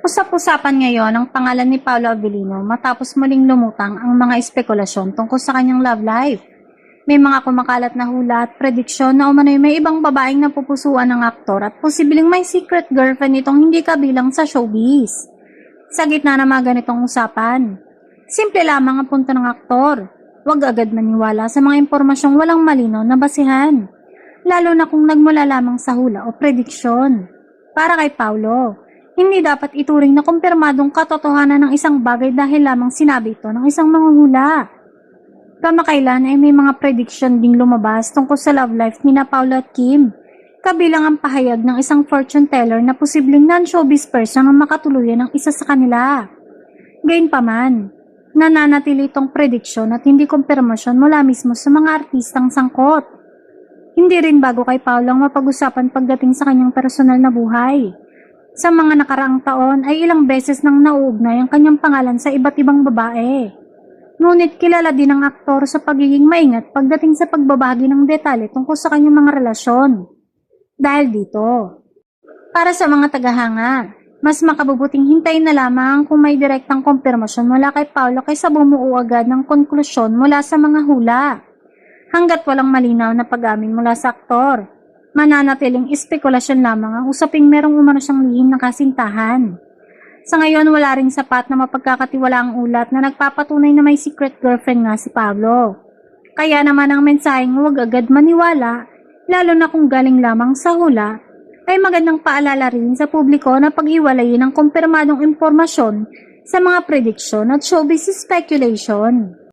Usap-usapan ngayon ang pangalan ni Paolo Avellino matapos muling lumutang ang mga espekulasyon tungkol sa kanyang love life. May mga kumakalat na hula at prediksyon na umano'y may ibang babaeng napupusuan ng aktor at posibleng may secret girlfriend itong hindi kabilang sa showbiz. Sa gitna ng mga ganitong usapan, simple lamang ang punto ng aktor. Huwag agad maniwala sa mga impormasyong walang malinaw na basihan, lalo na kung nagmula lamang sa hula o prediksyon. Para kay Paolo, hindi dapat ituring na kumpirmadong katotohanan ng isang bagay dahil lamang sinabi ito ng isang manguhula. Kamakailan ay may mga prediction ding lumabas tungkol sa love life ni na Paolo at Kim, kabilang ang pahayag ng isang fortune teller na posibleng non-showbiz person ang makatuluyan ng isa sa kanila. Gayunpaman, nananatili itong prediksyon at hindi kumpirmasyon mula mismo sa mga artistang sangkot. Hindi rin bago kay Paolo ang mapag-usapan pagdating sa kanyang personal na buhay. Sa mga nakaraang taon ay ilang beses nang nauugnay ang kanyang pangalan sa iba't ibang babae. Ngunit kilala din ang aktor sa pagiging maingat pagdating sa pagbabahagi ng detalye tungkol sa kanyang mga relasyon. Dahil dito, para sa mga tagahanga, mas makabubuting hintayin na lamang kung may direktang kumpirmasyon mula kay Paolo kaysa bumuo agad ng konklusyon mula sa mga hula. Hanggat walang malinaw na pag-amin mula sa aktor, mananatiling espekulasyon lamang ang usaping merong umano siyang lihim na kasintahan. Sa ngayon, wala ring sapat na mapagkakatiwalaang ulat na nagpapatunay na may secret girlfriend nga si Pablo. Kaya naman ang mensaheng huwag agad maniwala, lalo na kung galing lamang sa hula, ay magandang paalala rin sa publiko na pag-iwalayin ang kumpirmadong impormasyon sa mga prediksyon at showbiz speculation.